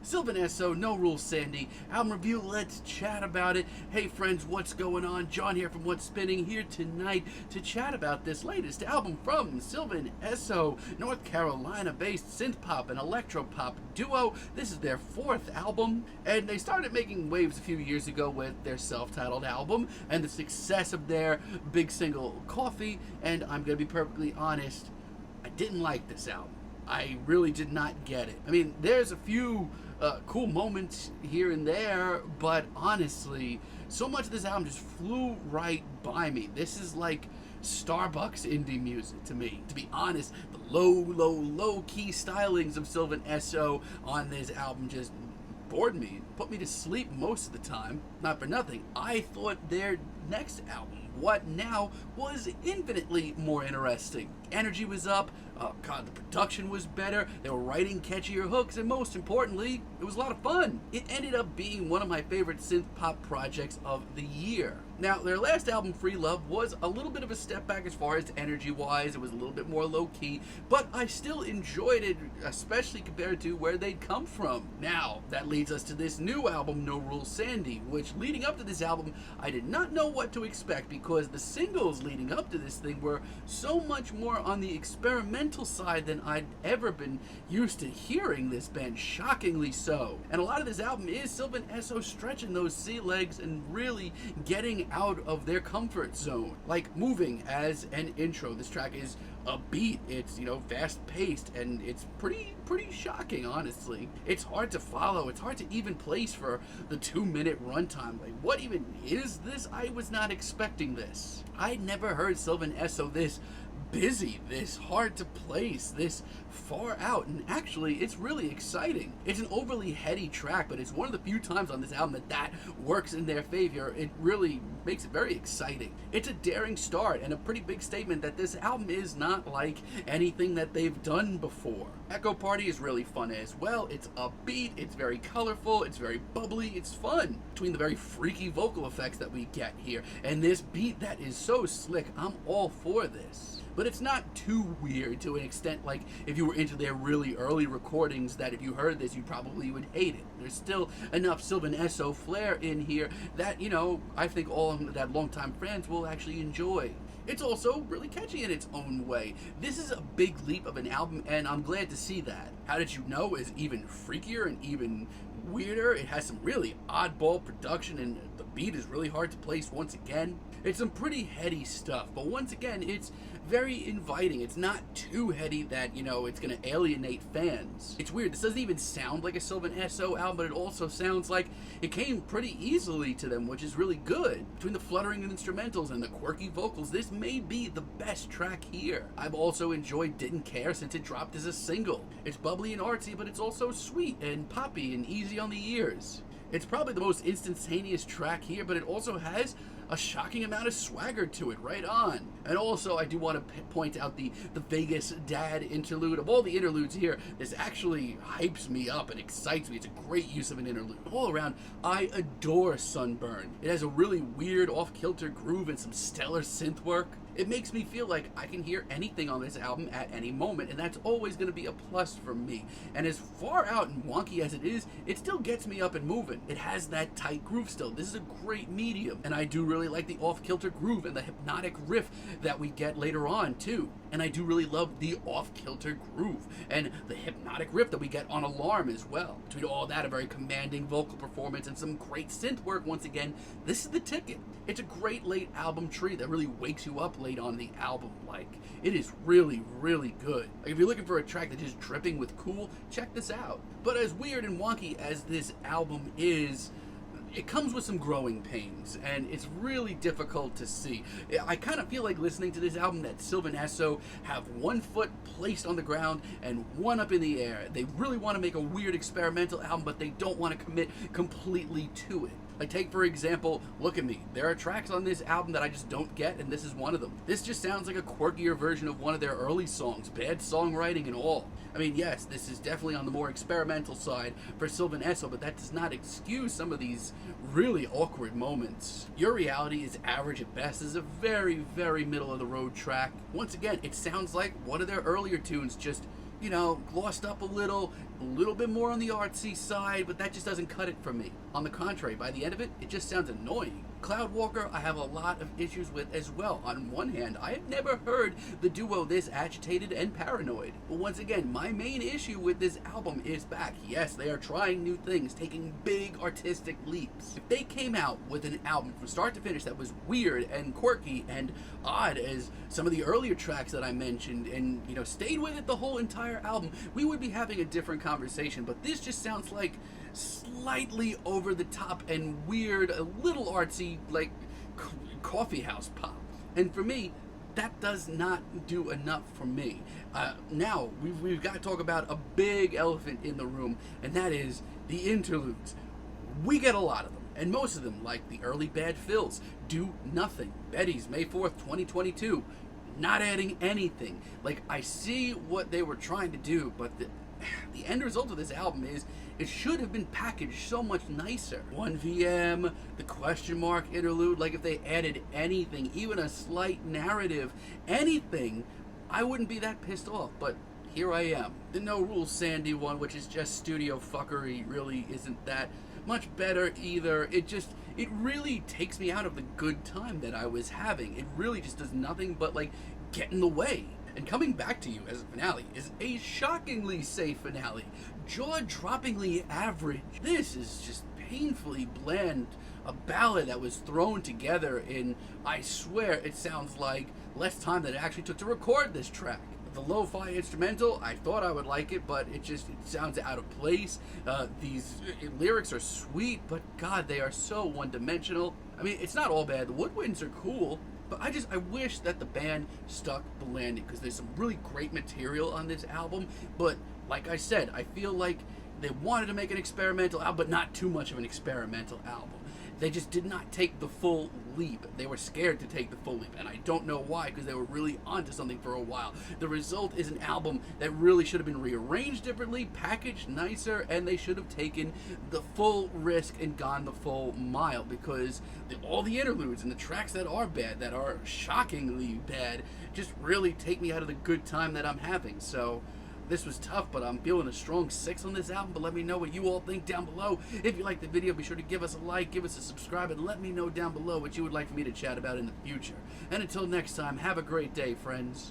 Sylvan Esso, No Rules Sandy, album review, let's chat about it. Hey friends, what's going on? John here from What's Spinning, here tonight to chat about this latest album from Sylvan Esso, North Carolina-based synth-pop and electro-pop duo. This is their fourth album, and they started making waves a few years ago with their self-titled album and the success of their big single, Coffee, and I'm gonna be perfectly honest, I didn't like this album. I really did not get it. I mean, there's a few cool moments here and there, but honestly, so much of this album just flew right by me. This is like Starbucks indie music to me. To be honest, the low key stylings of Sylvan Esso on this album just bored me, put me to sleep most of the time. Not for nothing, I thought their next album, What Now, was infinitely more interesting. Energy was up, oh god, the production was better, they were writing catchier hooks, and most importantly, it was a lot of fun. It ended up being one of my favorite synth-pop projects of the year. Now, their last album, Free Love, was a little bit of a step back as far as energy-wise. It was a little bit more low-key, but I still enjoyed it, especially compared to where they'd come from. Now, that leads us to this new album, No Rules Sandy, which leading up to this album, I did not know what to expect because the singles leading up to this thing were so much more on the experimental side than I'd ever been used to hearing this band, shockingly so. And a lot of this album is Sylvan Esso stretching those sea legs and really getting out of their comfort zone. Like Moving as an intro. This track is upbeat, it's, fast paced, and it's pretty shocking, honestly. It's hard to follow, it's hard to even place for the 2-minute runtime. Like, what even is this? I was not expecting this. I'd never heard Sylvan Esso this busy, this hard to place, this far out, and actually it's really exciting. It's an overly heady track, but it's one of the few times on this album that works in their favor. It really makes it very exciting. It's a daring start and a pretty big statement that this album is not like anything that they've done before. Echo Party is really fun as well. It's upbeat, it's very colorful, it's very bubbly, it's fun. Between the very freaky vocal effects that we get here and this beat that is so slick, I'm all for this. But it's not too weird to an extent like if you were into their really early recordings that if you heard this you probably would hate it. There's still enough Sylvan Esso flair in here that, I think all of that longtime fans will actually enjoy. It's also really catchy in its own way. This is a big leap of an album, and I'm glad to see that. How Did You Know is even freakier and even weirder. It has some really oddball production, and the beat is really hard to place once again. It's some pretty heady stuff, but once again, it's very inviting. It's not too heady that, it's gonna alienate fans. It's weird, this doesn't even sound like a Sylvan Esso album, but it also sounds like it came pretty easily to them, which is really good. Between the fluttering instrumentals and the quirky vocals, this may be the best track here. I've also enjoyed Didn't Care since it dropped as a single. It's bubbly and artsy, but it's also sweet and poppy and easy on the ears. It's probably the most instantaneous track here, but it also has a shocking amount of swagger to it, right on. And also, I do want to point out the Vegas Dad interlude. Of all the interludes here, this actually hypes me up and excites me. It's a great use of an interlude. All around, I adore Sunburn. It has a really weird off-kilter groove and some stellar synth work. It makes me feel like I can hear anything on this album at any moment, and that's always going to be a plus for me. And as far out and wonky as it is, it still gets me up and moving. It has that tight groove still. This is a great medium, and I do really like the off-kilter groove and the hypnotic riff that we get later on, too. And I do really love the off-kilter groove and the hypnotic riff that we get on Alarm as well. Between all that, a very commanding vocal performance and some great synth work once again, this is the ticket. It's a great late album treat that really wakes you up late on the album. Like, it is really good. Like, if you're looking for a track that's just dripping with cool, check this out. But as weird and wonky as this album is, it comes with some growing pains, and it's really difficult to see. I kind of feel like listening to this album that Sylvan Esso have one foot placed on the ground and one up in the air. They really want to make a weird experimental album, but they don't want to commit completely to it. Like, take for example, Look at Me. There are tracks on this album that I just don't get, and this is one of them. This just sounds like a quirkier version of one of their early songs, bad songwriting and all. I mean, yes, this is definitely on the more experimental side for Sylvan Esso, but that does not excuse some of these really awkward moments. Your Reality is average at best. Is a very middle of the road track. Once again, it sounds like one of their earlier tunes, just you know, glossed up a little bit more on the artsy side, but that just doesn't cut it for me. On the contrary, by the end of it, it just sounds annoying. Cloudwalker, I have a lot of issues with as well. On one hand, I have never heard the duo this agitated and paranoid. But once again, my main issue with this album is back. Yes, they are trying new things, taking big artistic leaps. If they came out with an album from start to finish that was weird and quirky and odd as some of the earlier tracks that I mentioned, and, you know, stayed with it the whole entire album, we would be having a different conversation. But this just sounds like slightly over the top and weird, a little artsy, like coffee house pop. And for me, that does not do enough for me. Now, we've got to talk about a big elephant in the room, and that is the interludes. We get a lot of them, and most of them, like the early Bad Fills, do nothing. Betty's May 4th, 2022, not adding anything. Like, I see what they were trying to do, but the end result of this album is it should have been packaged so much nicer. 1VM, the question mark interlude, like if they added anything, even a slight narrative, anything, I wouldn't be that pissed off, but here I am. The No Rules Sandy one, which is just studio fuckery, really isn't that much better either. It really takes me out of the good time that I was having. It really just does nothing but, like, get in the way. And Coming Back to You as a finale is a shockingly safe finale, jaw-droppingly average. This is just painfully bland, a ballad that was thrown together in, I swear it sounds like, less time than it actually took to record this track. The lo-fi instrumental, I thought I would like it, but it sounds out of place. These lyrics are sweet, but God, they are so one-dimensional. I mean, it's not all bad. The woodwinds are cool, but I wish that the band stuck the landing, because there's some really great material on this album. But like I said, I feel like they wanted to make an experimental album, but not too much of an experimental album. They just did not take the full leap. They were scared to take the full leap, and I don't know why, because they were really onto something for a while. The result is an album that really should have been rearranged differently, packaged nicer, and they should have taken the full risk and gone the full mile, because all the interludes and the tracks that are bad, that are shockingly bad, just really take me out of the good time that I'm having. So this was tough, but I'm feeling a strong 6 on this album. But let me know what you all think down below. If you liked the video, be sure to give us a like, give us a subscribe, and let me know down below what you would like for me to chat about in the future. And until next time, have a great day, friends.